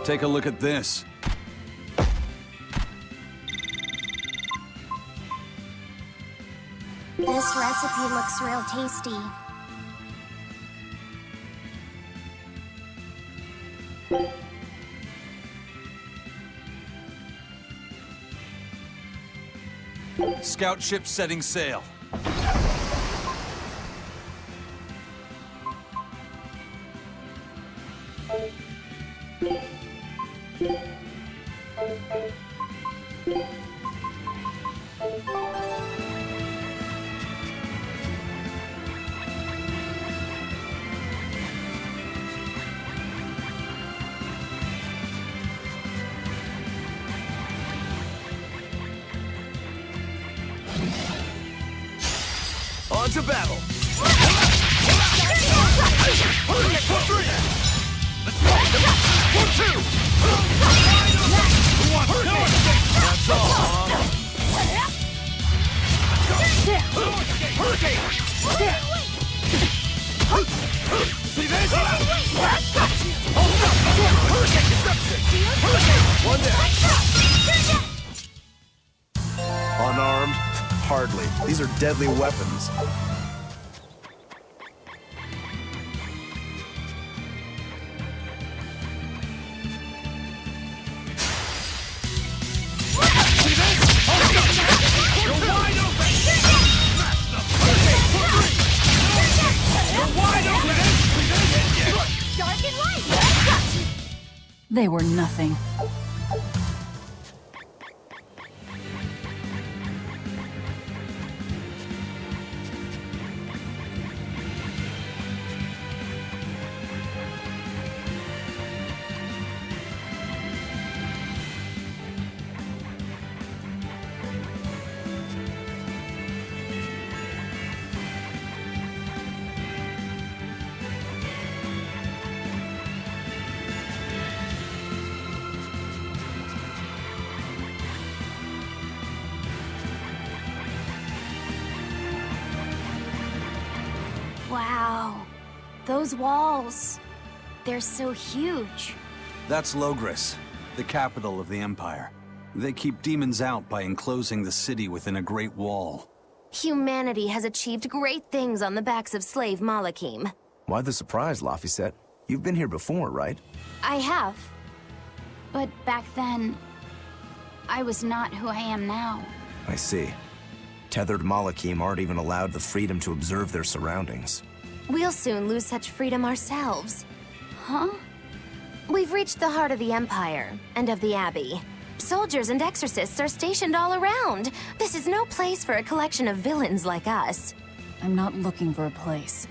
Take a look at this. This recipe looks real tasty. Scout ship setting sail. On to battle! That's all, See this? One down. Unarmed? Hardly. These are deadly weapons. They were nothing. Wow. Those walls. They're so huge. That's Logris, the capital of the Empire. They keep demons out by enclosing the city within a great wall. Humanity has achieved great things on the backs of slave Malakim. Why the surprise, Laphicet? You've been here before, right? I have. But back then, I was not who I am now. I see. Tethered Malakim aren't even allowed the freedom to observe their surroundings. We'll soon lose such freedom ourselves. Huh? We've reached the heart of the Empire, and of the Abbey. Soldiers and exorcists are stationed all around. This is no place for a collection of villains like us. I'm not looking for a place.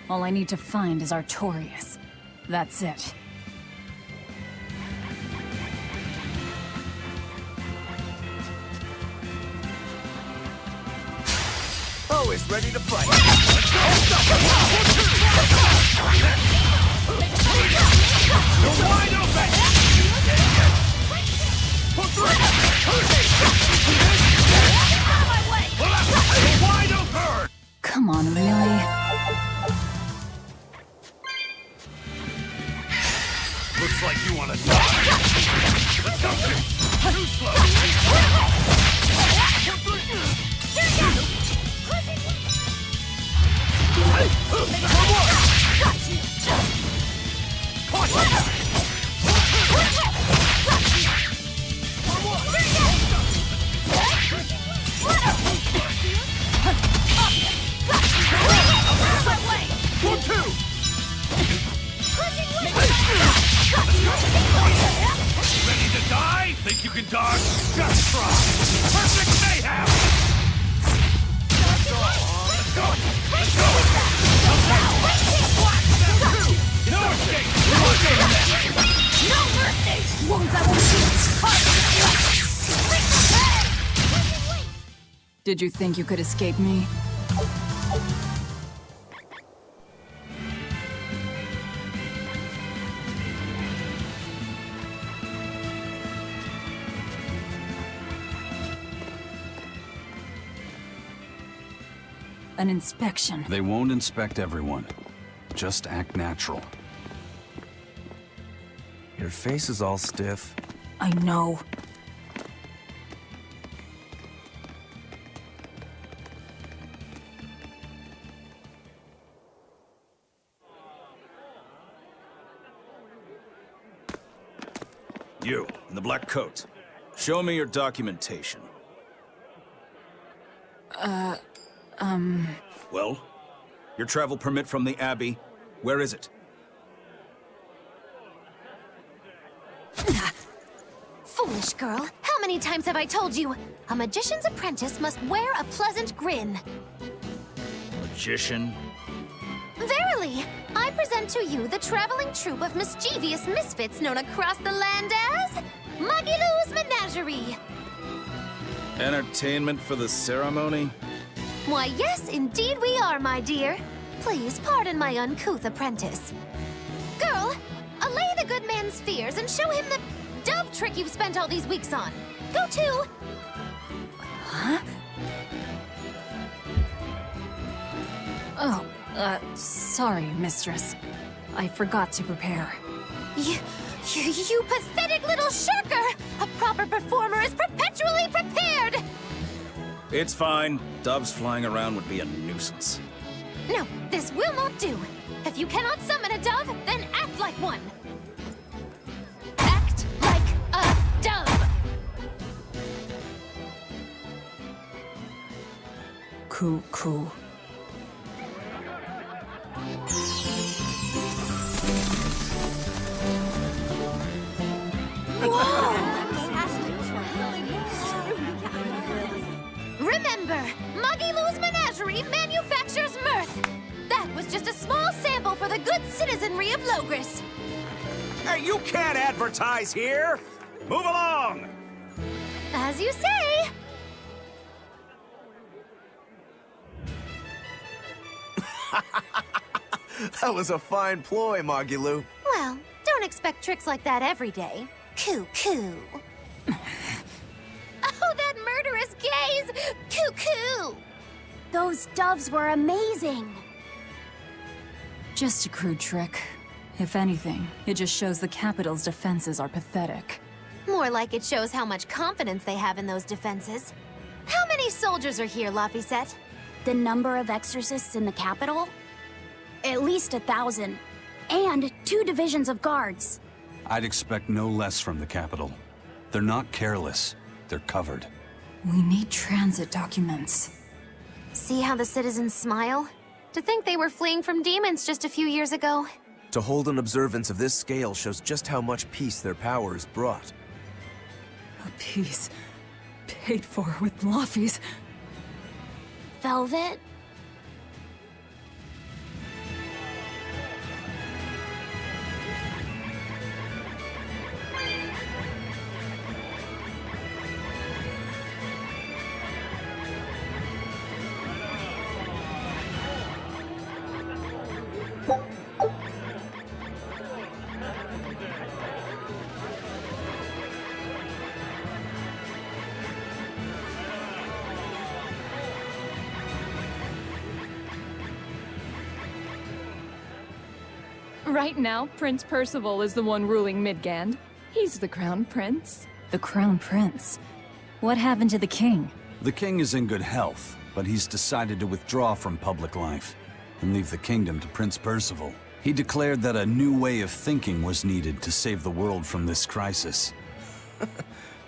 All I need to find is Artorias. That's it. Always ready to fight. You're wide open! You're wide open! Come on, really? Looks like you want to die. Let's go! Too slow! Ready to die? Think you can dodge? Just try! Perfect mayhem! Let's go! Let's go! No escape! No mercy! Wounds I won't see! Did you think you could escape me? An inspection. They won't inspect everyone. Just act natural. Your face is all stiff. I know. You, in the black coat. Show me your documentation. Well? Your travel permit from the Abbey, where is it? Foolish girl, how many times have I told you? A magician's apprentice must wear a pleasant grin. Magician? Verily, I present to you the traveling troupe of mischievous misfits known across the land as Magilou's Menagerie. Entertainment for the ceremony? Why, yes, indeed we are, my dear. Please pardon my uncouth apprentice. Girl, allay the good man's fears and show him the dove trick you've spent all these weeks on. Go to... Oh, sorry, mistress. I forgot to prepare. You pathetic little shirker! A proper performer is perpetually prepared! It's fine. Doves flying around would be a nuisance. No, this will not do. If you cannot summon a dove, then act like one. Act like a dove! Cool. Remember, Magilou's Menagerie manufactures mirth. That was just a small sample for the good citizenry of Logris. Hey, you can't advertise here! Move along! As you say. That was a fine ploy, Magilou. Well, don't expect tricks like that every day. Coo. Oh, that murderous gaze! Coo. Those doves were amazing. Just a crude trick. If anything, it just shows the capital's defenses are pathetic. More like it shows how much confidence they have in those defenses. How many soldiers are here, Laphicet? The number of exorcists in the capital? At least 1,000. And 2 divisions of guards. I'd expect no less from the capital. They're not careless. They're covered. We need transit documents. See how the citizens smile? To think they were fleeing from demons just a few years ago. To hold an observance of this scale shows just how much peace their power has brought. A piece paid for with Laffy's. Velvet? Right now, Prince Percival is the one ruling Midgand. He's the crown prince. The crown prince? What happened to the king? The king is in good health, but he's decided to withdraw from public life and leave the kingdom to Prince Percival. He declared that a new way of thinking was needed to save the world from this crisis.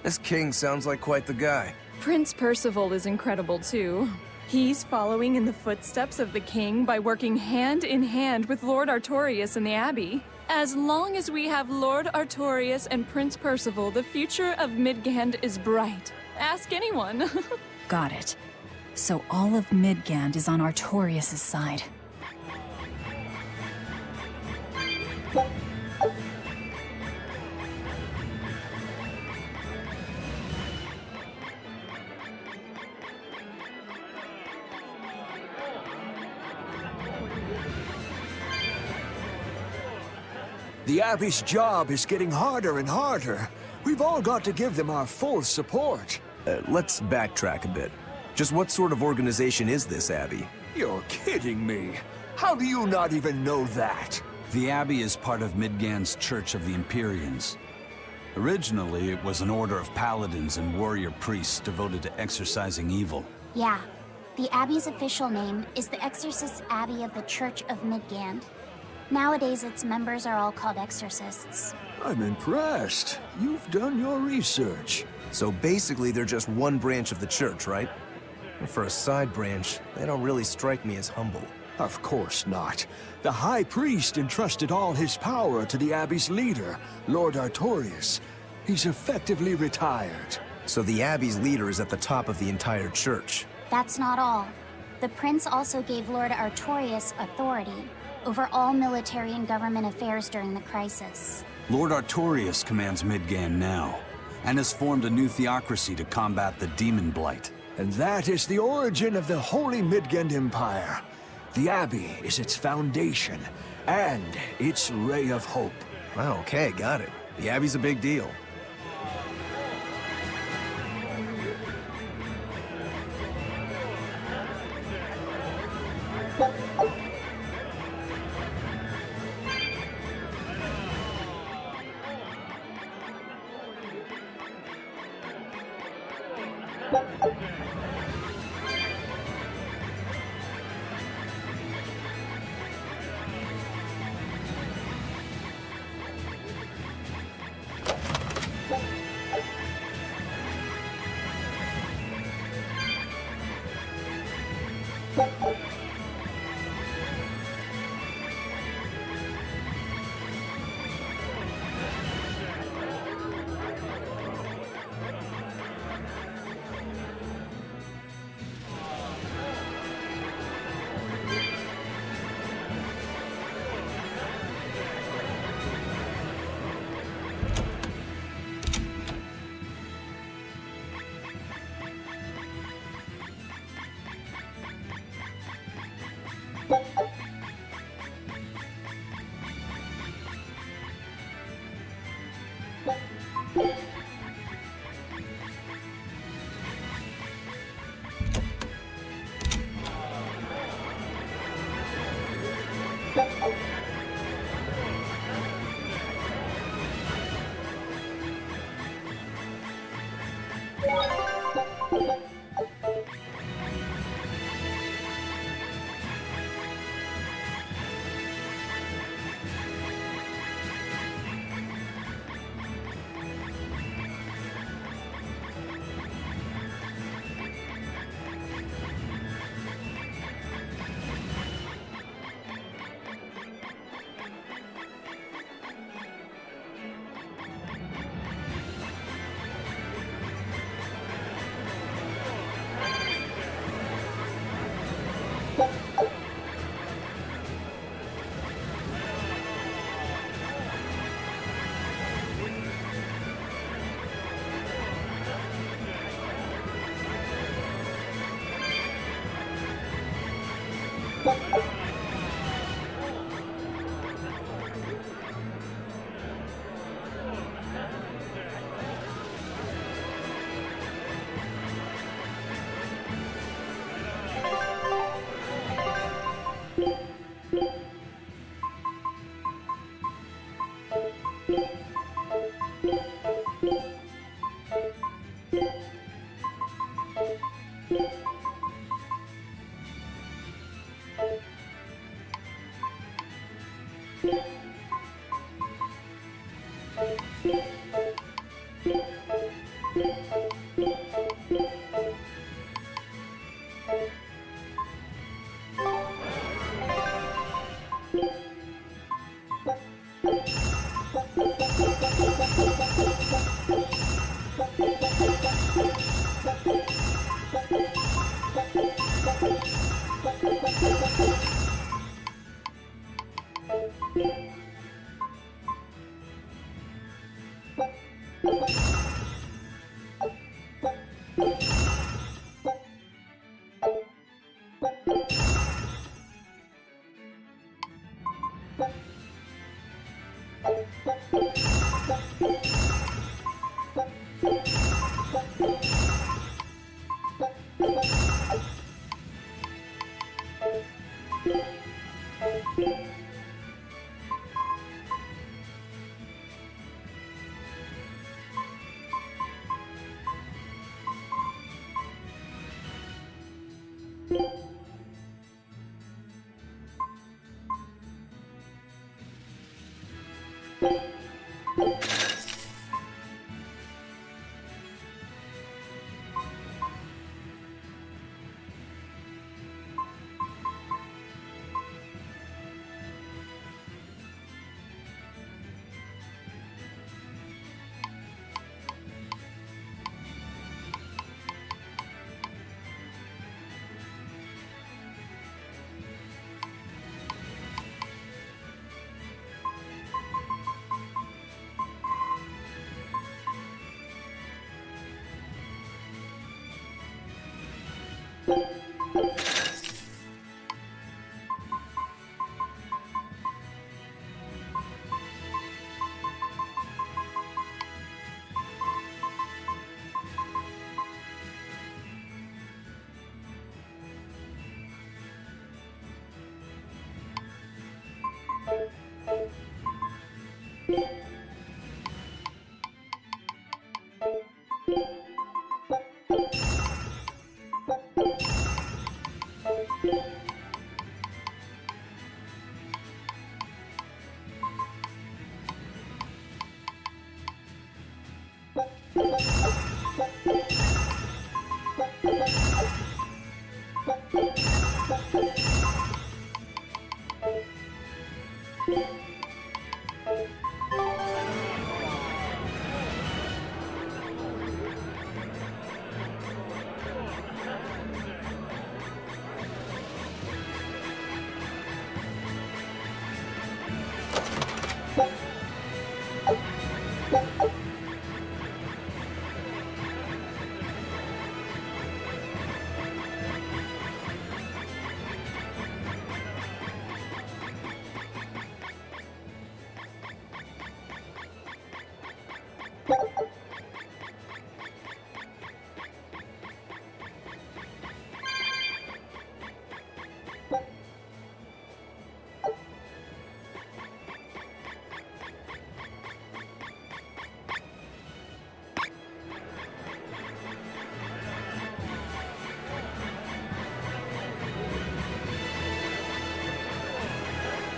This king sounds like quite the guy. Prince Percival is incredible too. He's following in the footsteps of the king by working hand in hand with Lord Artorias in the Abbey. As long as we have Lord Artorias and Prince Percival, the future of Midgand is bright. Ask anyone. Got it. So all of Midgand is on Artorias' side. The Abbey's job is getting harder and harder. We've all got to give them our full support. Let's backtrack a bit. Just what sort of organization is this Abbey? You're kidding me. How do you not even know that? The Abbey is part of Midgand's Church of the Empyreans. Originally, it was an order of paladins and warrior priests devoted to exorcising evil. Yeah. The Abbey's official name is the Exorcist Abbey of the Church of Midgand. Nowadays, its members are all called exorcists. I'm impressed. You've done your research. So basically, they're just one branch of the church, right? And for a side branch, they don't really strike me as humble. Of course not. The High Priest entrusted all his power to the Abbey's leader, Lord Artorias. He's effectively retired. So the Abbey's leader is at the top of the entire church. That's not all. The Prince also gave Lord Artorias authority over all military and government affairs during the crisis. Lord Artorias commands Midgand now, and has formed a new theocracy to combat the demon blight. And that is the origin of the Holy Midgand Empire. The Abbey is its foundation, and its ray of hope. Wow, okay, got it. The Abbey's a big deal.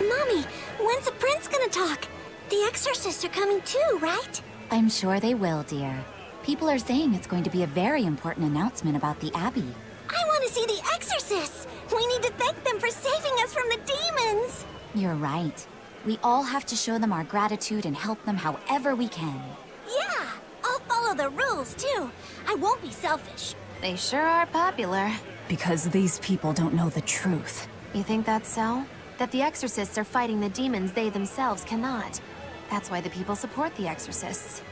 Mommy, when's the prince gonna talk? The exorcists are coming too, right? I'm sure they will, dear. People are saying it's going to be a very important announcement about the Abbey. I want to see the exorcists! We need to thank them for saving us from the demons! You're right. We all have to show them our gratitude and help them however we can. Yeah, I'll follow the rules too. I won't be selfish. They sure are popular. Because these people don't know the truth. You think that's so? That the exorcists are fighting the demons they themselves cannot. That's why the people support the exorcists.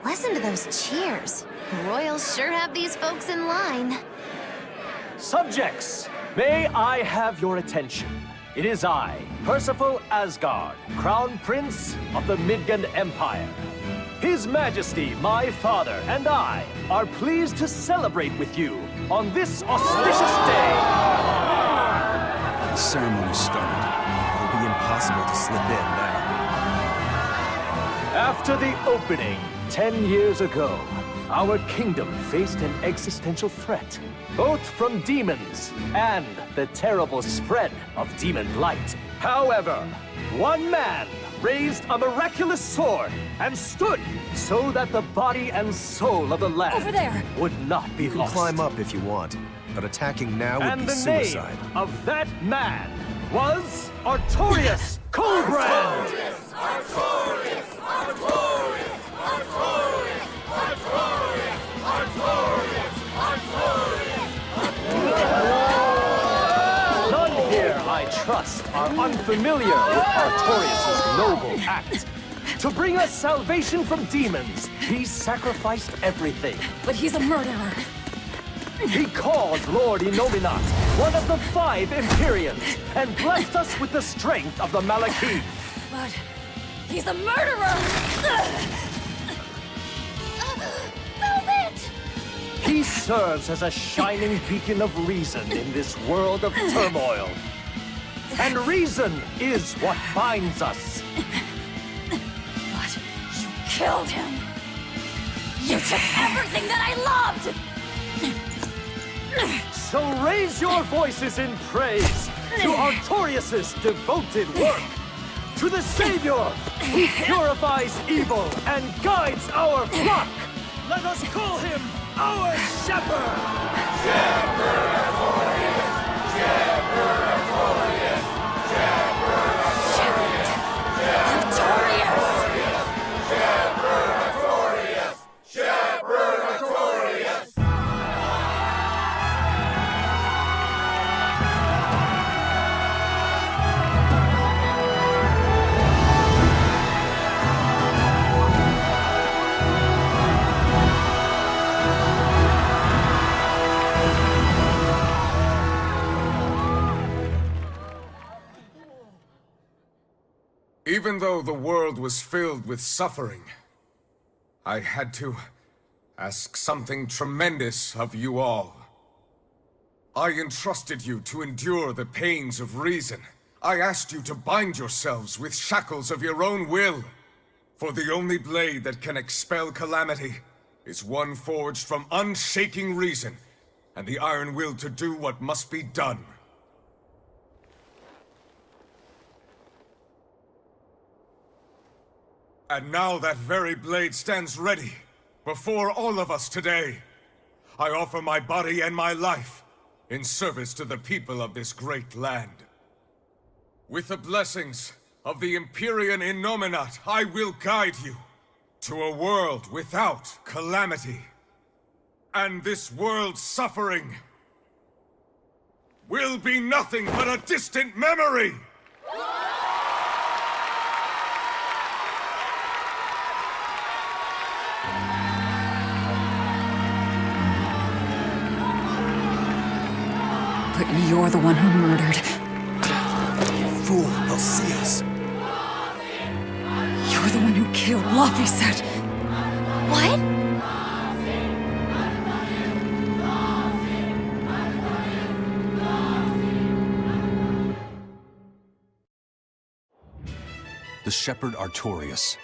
Listen to those cheers. The Royals sure have these folks in line. Subjects, may I have your attention? It is I, Percival Asgard, Crown Prince of the Midgard Empire. His Majesty, my father, and I are pleased to celebrate with you on this auspicious day. The ceremony started. It'll be impossible to slip in now. After the opening, 10 years ago, our kingdom faced an existential threat, both from demons and the terrible spread of demon blight. However, one man raised a miraculous sword and stood so that the body and soul of the land Over there! would not be You can lost. climb up if you want, but attacking now would And be the suicide. name of that man was Artorius Coldbrand! familiar with Artorius' noble act. To bring us salvation from demons, he sacrificed everything. But he's a murderer. He called Lord Innominat one of the 5 Empyreans and blessed us with the strength of the Malachim. But he's a murderer! Velvet! He serves as a shining beacon of reason in this world of turmoil. And reason is what binds us. But you killed him! You took everything that I loved! So raise your voices in praise to Artorius' devoted work, to the Savior who purifies evil and guides our flock. Let us call him our Shepherd! Shepherd Artorius! Shepherd Artorius! Shepherd Artorius! Shepherd Artorius! Shepherd Artorius! Even though the world was filled with suffering, I had to ask something tremendous of you all. I entrusted you to endure the pains of reason. I asked you to bind yourselves with shackles of your own will. For the only blade that can expel calamity is one forged from unshaking reason and the iron will to do what must be done. And now that very blade stands ready before all of us today. I offer my body and my life in service to the people of this great land. With the blessings of the Empyrean Innominat, I will guide you to a world without calamity. And this world's suffering will be nothing but a distant memory! But you're the one who murdered. Fool, they'll see us. You're the one who killed Laphicet. What? The Shepherd Artorius.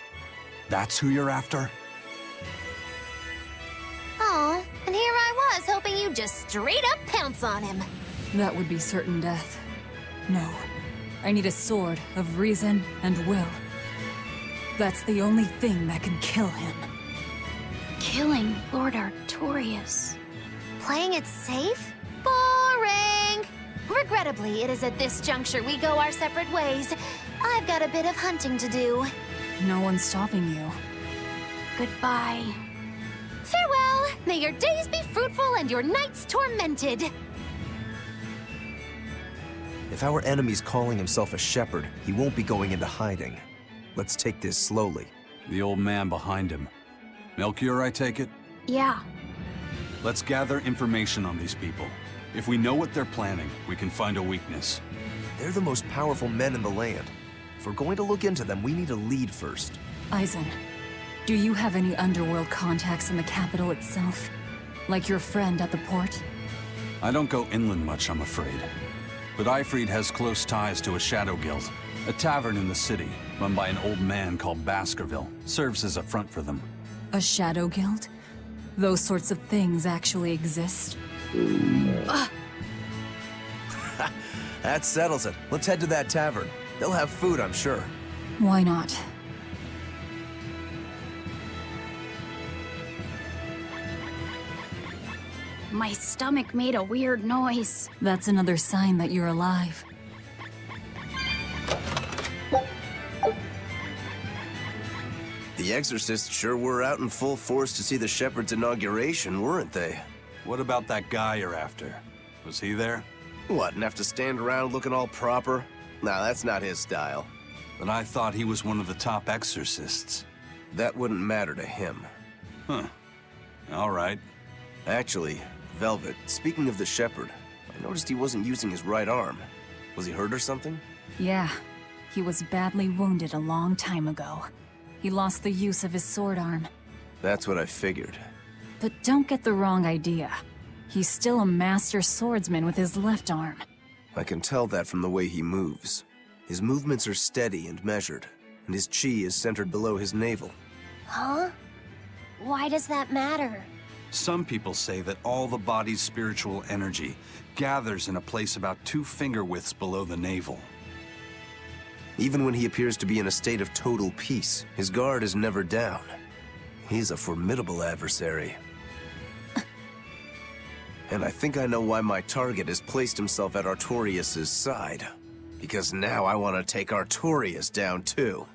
That's who you're after? Oh, and here I was, hoping you'd just straight up pounce on him. That would be certain death. No. I need a sword of reason and will. That's the only thing that can kill him. Killing Lord Artorius. Playing it safe? Boring! Regrettably, it is at this juncture we go our separate ways. I've got a bit of hunting to do. No one's stopping you. Goodbye. Farewell! May your days be fruitful and your nights tormented! If our enemy's calling himself a shepherd, he won't be going into hiding. Let's take this slowly. The old man behind him. Melchior, I take it? Yeah. Let's gather information on these people. If we know what they're planning, we can find a weakness. They're the most powerful men in the land. If we're going to look into them, we need a lead first. Eisen, do you have any underworld contacts in the capital itself? Like your friend at the port? I don't go inland much, I'm afraid. But Eifried has close ties to a shadow guild. A tavern in the city, run by an old man called Baskerville, serves as a front for them. A shadow guild? Those sorts of things actually exist? That settles it. Let's head to that tavern. They'll have food, I'm sure. Why not? My stomach made a weird noise. That's another sign that you're alive. The exorcists sure were out in full force to see the shepherd's inauguration, weren't they? What about that guy you're after? Was he there? What, and have to stand around looking all proper? Nah, that's not his style. But I thought he was one of the top exorcists. That wouldn't matter to him. Huh. All right. Actually, Velvet, speaking of the Shepherd, I noticed he wasn't using his right arm. Was he hurt or something? Yeah, he was badly wounded a long time ago. He lost the use of his sword arm. That's what I figured. But don't get the wrong idea. He's still a master swordsman with his left arm. I can tell that from the way he moves. His movements are steady and measured, and his chi is centered below his navel. Huh? Why does that matter? Some people say that all the body's spiritual energy gathers in a place about 2 finger widths below the navel. Even when he appears to be in a state of total peace, his guard is never down. He's a formidable adversary. And I think I know why my target has placed himself at Artorias' side. Because now I want to take Artorias down too.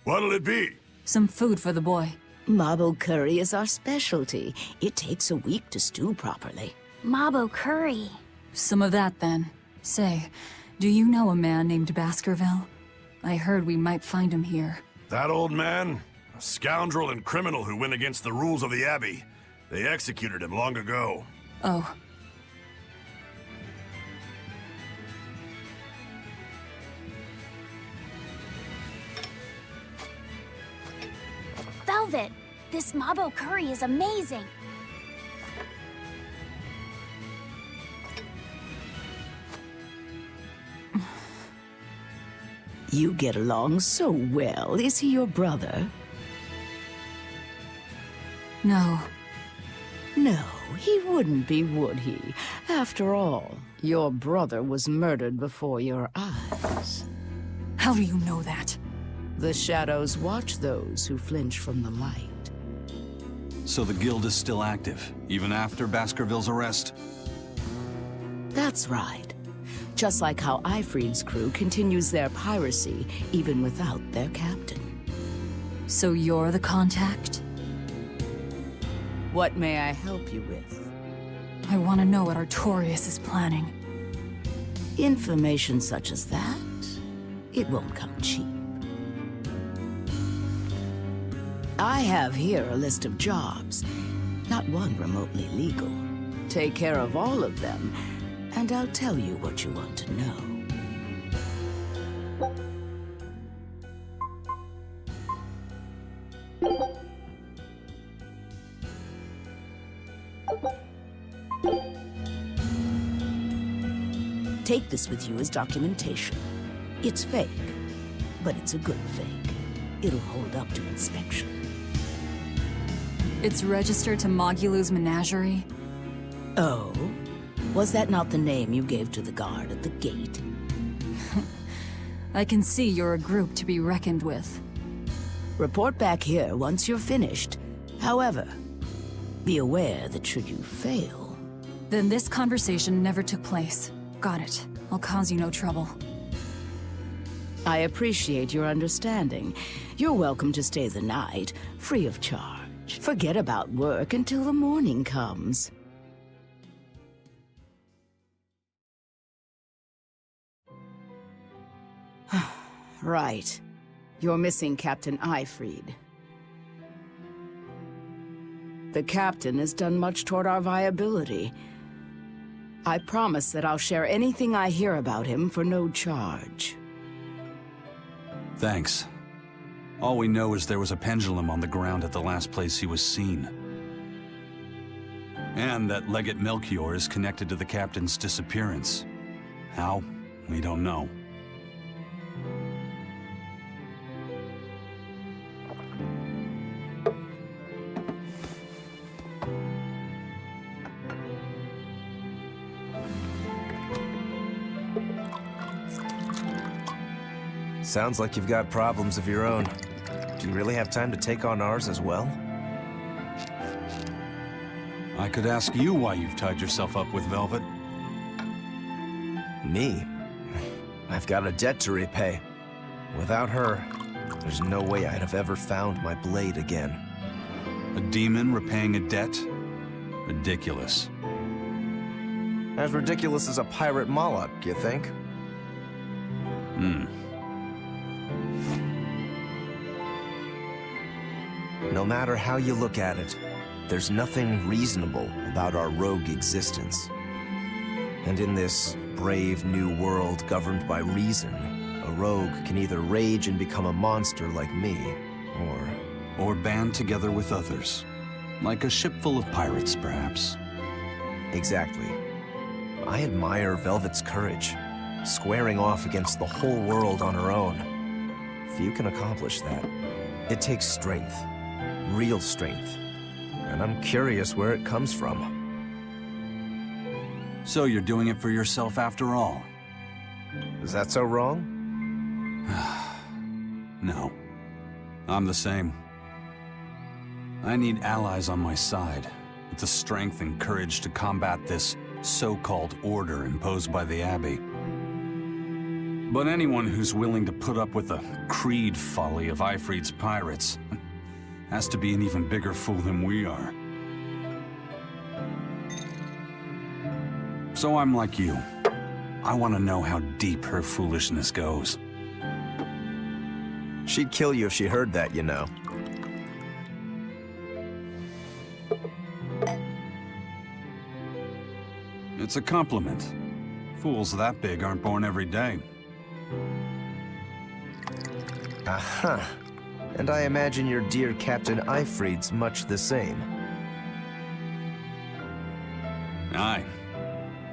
What'll it be? Some food for the boy. Mabo curry is our specialty. It takes a week to stew properly. Mabo curry. Some of that, then. Say, do you know a man named Baskerville? I heard we might find him here. That old man? A scoundrel and criminal who went against the rules of the Abbey. They executed him long ago. Oh. Velvet, this Mabo curry is amazing. You get along so well. Is he your brother? No. No, he wouldn't be, would he? After all, your brother was murdered before your eyes. How do you know that? The shadows watch those who flinch from the light. So the guild is still active, even after Baskerville's arrest? That's right. Just like how Ifrid's crew continues their piracy, even without their captain. So you're the contact? What may I help you with? I want to know what Artorias is planning. Information such as that, it won't come cheap. I have here a list of jobs, not one remotely legal. Take care of all of them, and I'll tell you what you want to know. Take this with you as documentation. It's fake, but it's a good fake. It'll hold up to inspection. It's registered to Mogulu's menagerie? Oh? Was that not the name you gave to the guard at the gate? I can see you're a group to be reckoned with. Report back here once you're finished. However, be aware that should you fail... Then this conversation never took place. Got it. I'll cause you no trouble. I appreciate your understanding. You're welcome to stay the night, free of charge. Forget about work until the morning comes. Right. You're missing Captain Ifried. The captain has done much toward our viability. I promise that I'll share anything I hear about him for no charge. Thanks. All we know is there was a pendulum on the ground at the last place he was seen. And that Legate Melchior is connected to the captain's disappearance. How? We don't know. Sounds like you've got problems of your own. Do you really have time to take on ours as well? I could ask you why you've tied yourself up with Velvet. Me? I've got a debt to repay. Without her, there's no way I'd have ever found my blade again. A demon repaying a debt? Ridiculous. As ridiculous as a pirate Moloch, you think? No matter how you look at it, there's nothing reasonable about our rogue existence. And in this brave new world governed by reason, a rogue can either rage and become a monster like me, or band together with others. Like a ship full of pirates, perhaps. Exactly. I admire Velvet's courage, squaring off against the whole world on her own. Few can accomplish that. It takes strength. Real strength. And I'm curious where it comes from. So you're doing it for yourself after all? Is that so wrong? No. I'm the same. I need allies on my side, with the strength and courage to combat this so-called order imposed by the Abbey. But anyone who's willing to put up with the creed folly of Ifried's pirates has to be an even bigger fool than we are. So I'm like you. I want to know how deep her foolishness goes. She'd kill you if she heard that, you know. It's a compliment. Fools that big aren't born every day. Aha. And I imagine your dear Captain Ifried's much the same. Aye.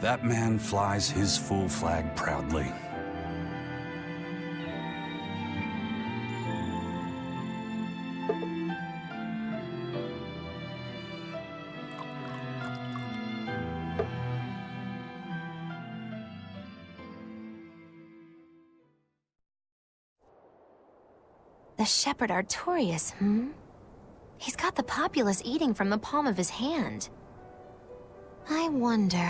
That man flies his full flag proudly. The shepherd Artorius, He's got the populace eating from the palm of his hand. I wonder...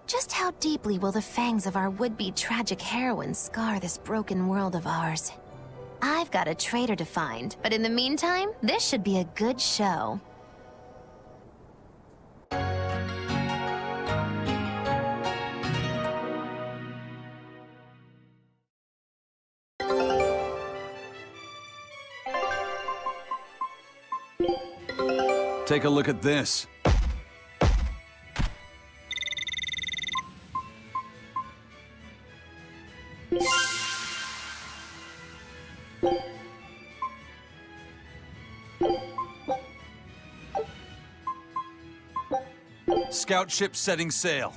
Just how deeply will the fangs of our would-be tragic heroine scar this broken world of ours? I've got a traitor to find, but in the meantime, this should be a good show. Take a look at this. Scout ship setting sail.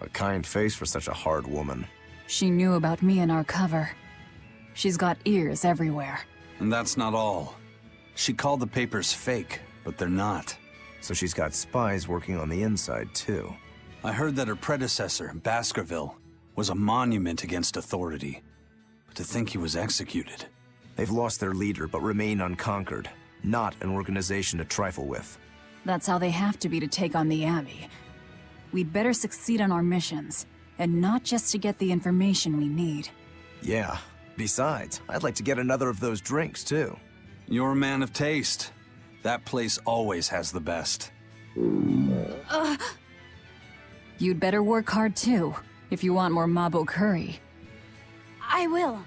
A kind face for such a hard woman. She knew about me and our cover. She's got ears everywhere. And that's not all. She called the papers fake, but they're not. So she's got spies working on the inside, too. I heard that her predecessor, Baskerville, was a monument against authority. But to think he was executed. They've lost their leader, but remain unconquered. Not an organization to trifle with. That's how they have to be to take on the Abbey. We'd better succeed on our missions, and not just to get the information we need. Yeah. Besides, I'd like to get another of those drinks, too. You're a man of taste. That place always has the best. You'd better work hard too, if you want more Mabo curry. I will.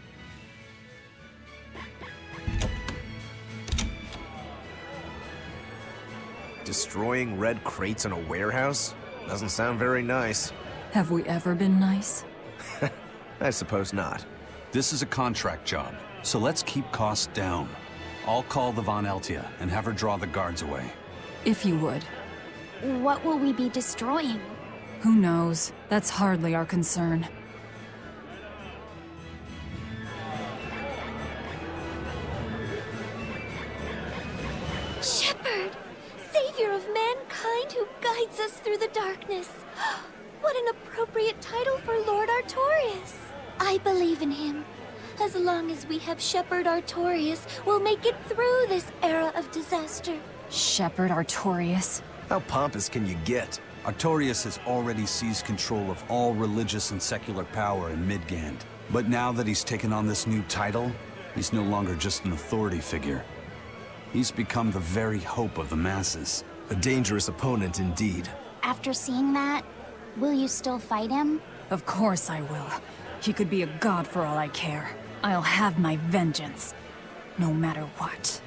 Destroying red crates in a warehouse? Doesn't sound very nice. Have we ever been nice? I suppose not. This is a contract job, so let's keep costs down. I'll call the Von Eltia and have her draw the guards away. If you would. What will we be destroying? Who knows? That's hardly our concern. Shepherd! Savior of mankind who guides us through the darkness. What an appropriate title for Lord Artorias. I believe in him. As long as we have Shepherd Artorias, we'll make it through this era of disaster. Shepherd Artorias? How pompous can you get? Artorias has already seized control of all religious and secular power in Midgand. But now that he's taken on this new title, he's no longer just an authority figure. He's become the very hope of the masses. A dangerous opponent indeed. After seeing that, will you still fight him? Of course I will. He could be a god for all I care. I'll have my vengeance. No matter what.